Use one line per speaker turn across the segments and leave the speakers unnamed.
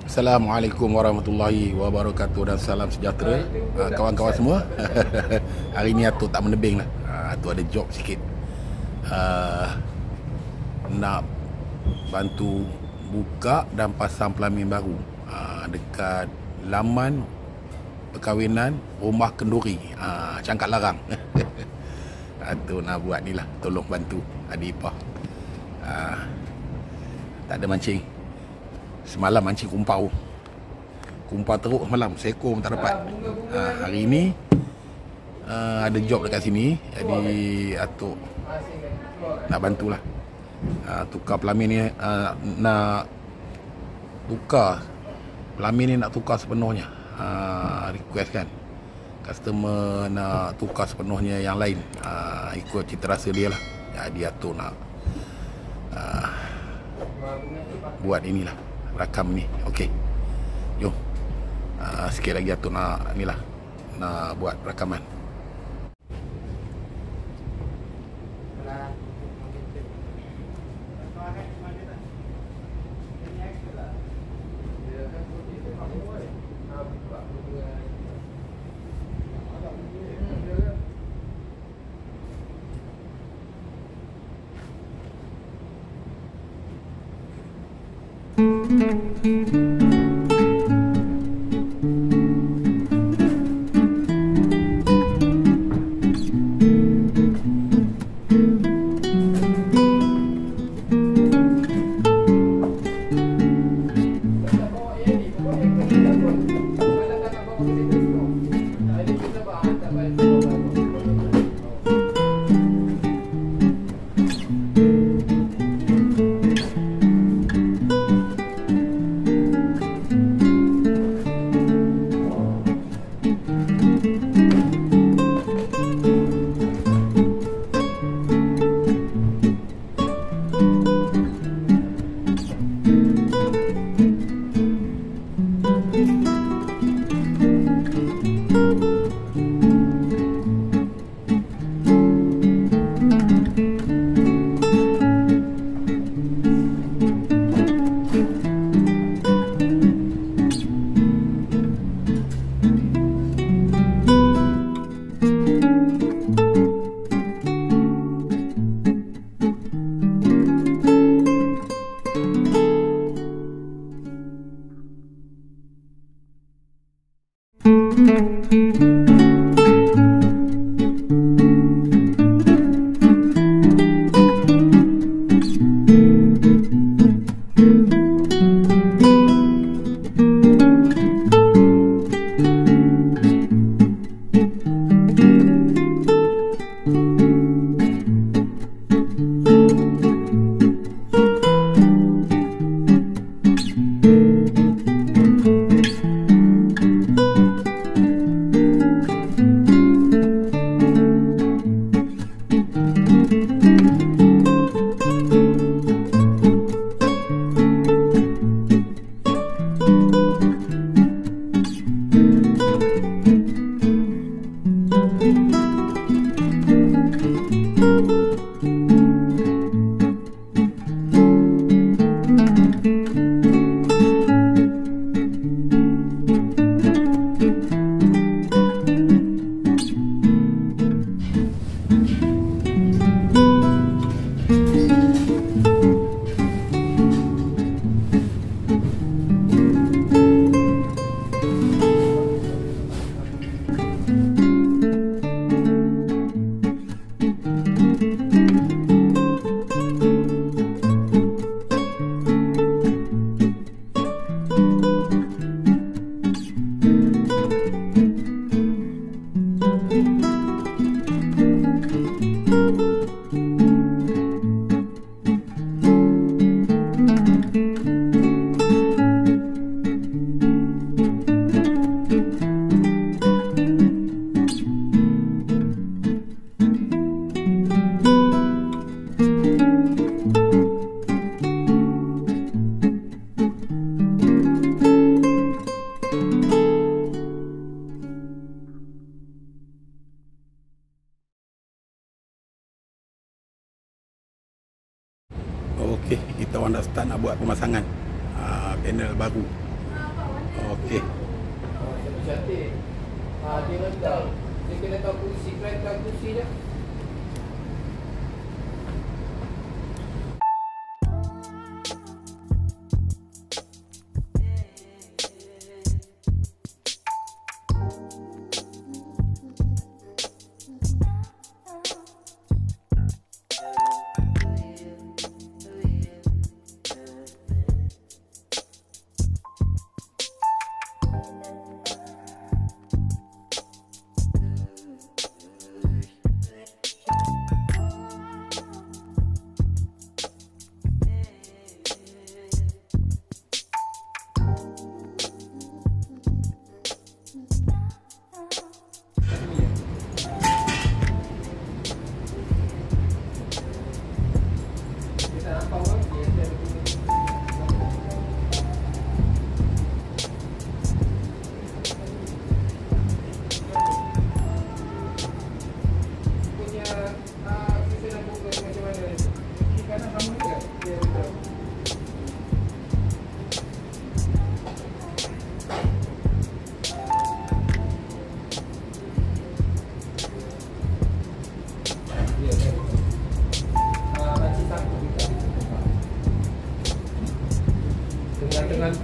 Assalamualaikum warahmatullahi wabarakatuh dan salam sejahtera kawan-kawan semua. Hari ni Atuk tak menebing lah. Atuk ada job sikit. Nak bantu buka dan pasang pelamin baru dekat laman perkahwinan Rumah Kenduri, Cangkat Larang. Atuk nak buat ni lah, tolong bantu adik ipar. Tak ada mancing. Semalam mancing kumpau teruk semalam, seekor pun tak dapat. Hari ni ada job dekat sini, jadi Atuk nak bantulah. Tukar pelamin ni, nak tukar pelamin ni, nak tukar sepenuhnya. Request kan, customer nak tukar sepenuhnya yang lain, ikut cita rasa dia lah. Jadi Atuk nak buat inilah, rakam ni. Okey, jom. Sikit lagi Atuk nak ni lah, nak buat rakaman. Okey, kita orang dah start nak buat pemasangan panel baru Okey.
Cantik. Dia rendah. Dia kena tahu kursi, kereta kursi je.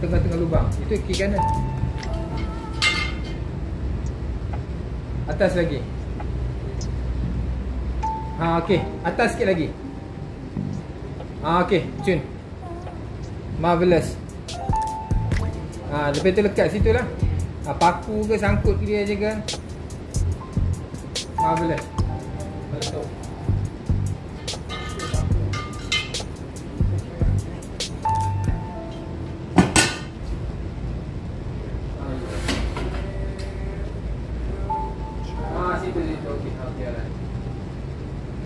Tengah-tengah lubang. Itu kiri kanan. Atas lagi. Okey, atas sikit lagi. Okey, cun. Marvelous. Lepas tu lekat situ lah. Paku ke sangkut dia je ke. Marvelous. Betul.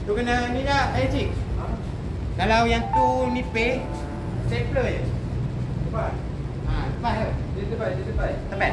Tu kena ni dah cik. Kalau yang tu nipis stapler je.
Tepat.
Tepat ke?
Dia tepat.
Tepat.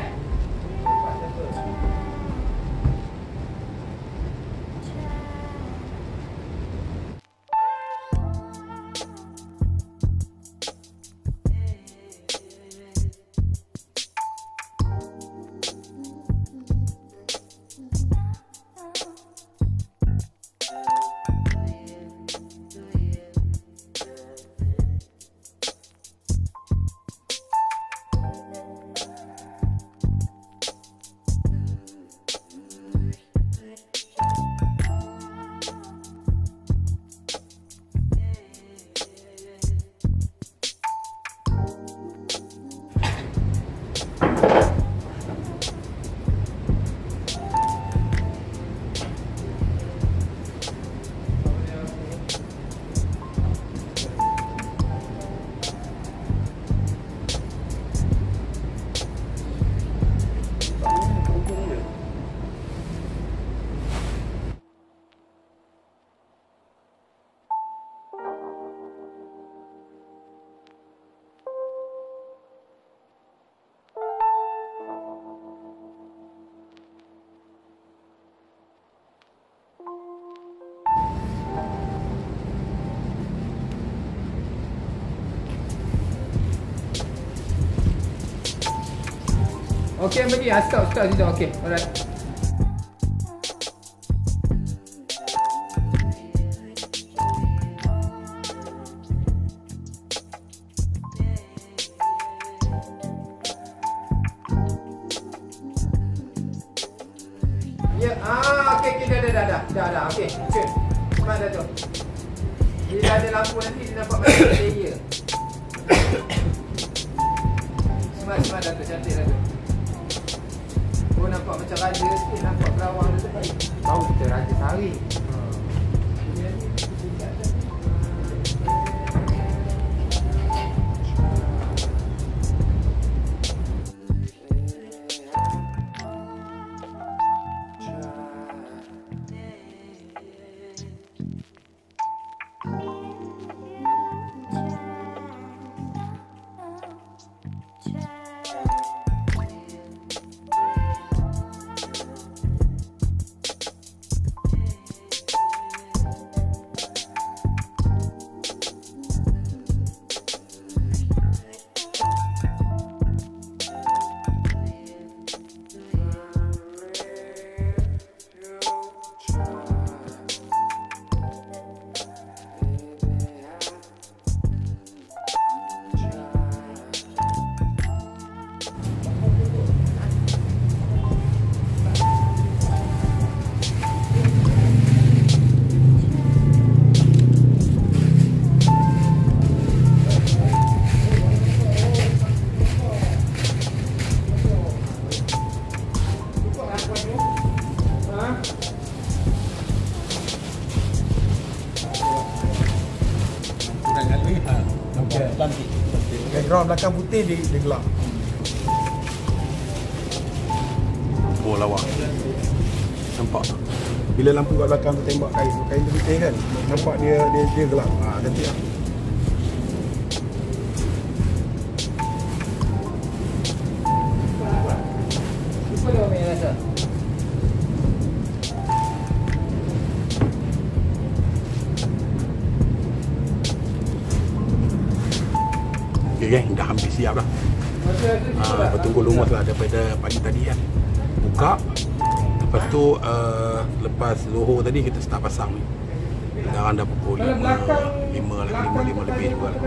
Okey, pergi. Stop situ. Okey, alright. Ya, okey, dah. Okey, cun. Smart dah tu. Dia dah ada lampu nanti dia nampak macam layer. Smart dah tu, cantik dah tu. Oh, nampak macam raja sikit, nampak berawang dia tu. Tahu kita raja sari.
belakang putih dia gelap.
Oh lawa. Nampak. Bila lampu kat belakang tu tembak kain tu putih kan. Nampak dia gelap. Cantik lah.
Cuba dia main rasa.
Okay, dah hampir siap dah. Tunggu lumus lah daripada pagi tadi kan. Buka. Lepas tu lepas Zohor tadi kita start pasang ni. Sekarang dah pukul 5 lebih juga lah.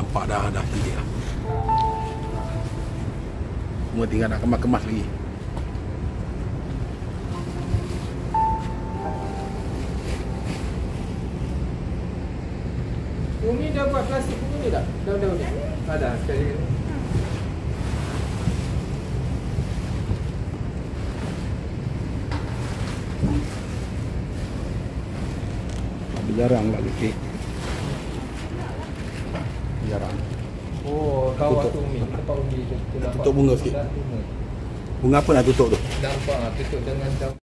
Nampak dah cantik lah. Semua tinggal nak kemas-kemas lagi.
Umi dah buat plastik pun ni tak? Daun-daun ni? Ada sekali.
Jarang lah kek. Jarang.
Oh, kawat tu Umi. Tempat Umi tu.
Tutup bunga sikit. Bunga apa nak tutup tu?
Nampak lah, tutup dengan daun.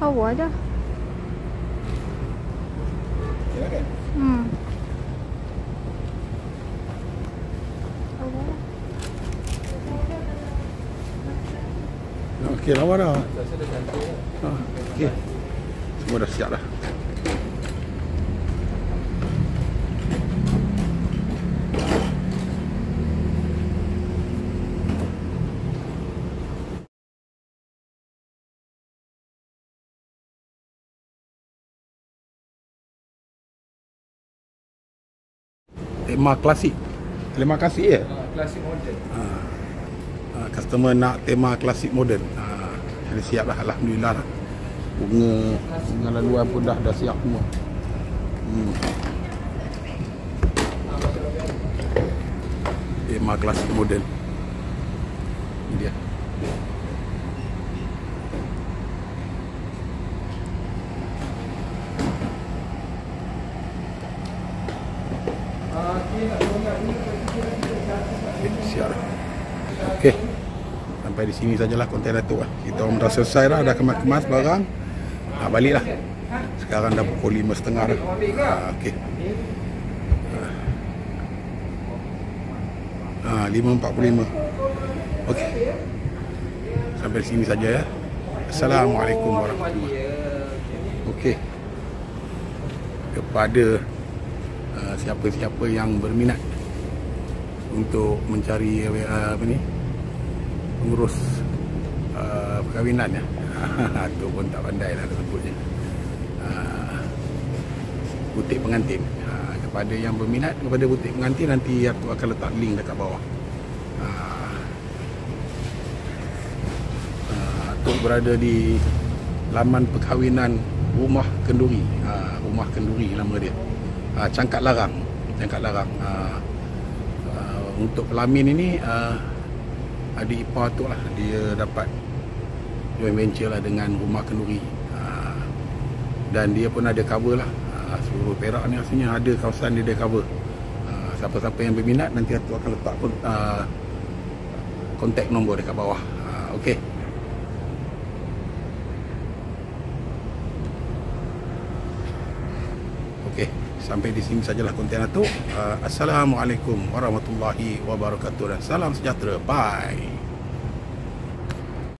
Lawa dah.
Ya kan?
Lawa dah.
Okey, lawa dah.
Rasa dah cantik lah.
Okey. Semua dah siap dah. Tema klasik. Tema klasik ya?
Klasik moden.
Customer nak tema klasik moden. Jadi siap dah, alhamdulillah lah. Bunga laluan pun dah siap semua. Tema klasik moden. Ini dia. Siap dah. Okey. Sampai di sini sajalah konten Datuk lah. Kita orang dah selesai dah kemas-kemas barang. Balik lah. Sekarang dah pukul 5.30 dah. Okey. 5.45. Okey. Sampai di sini saja ya. Assalamualaikum warahmatullahi wabarakatuh. Okey. Kepada siapa-siapa yang berminat untuk mencari pengurus perkahwinan ya. Tu pun tak pandai lah sebutnya. Butik pengantin. Kepada yang berminat kepada butik pengantin, nanti aku akan letak link dekat bawah. Atuk berada di laman perkahwinan Rumah Kenduri. Rumah Kenduri nama dia. Cangkat Larang. Untuk pelamin ini adik ipar tu lah, dia dapat joint venture lah dengan Rumah Kenduri. Dan dia pun ada cover lah. Seluruh Perak ni aslinya ada kawasan dia ada cover. Siapa-siapa yang berminat, nanti aku akan letak kontak nombor dekat bawah. Okey. Okey, sampai di sini sajalah konten Datuk. Assalamualaikum warahmatullahi wabarakatuh dan salam sejahtera. Bye.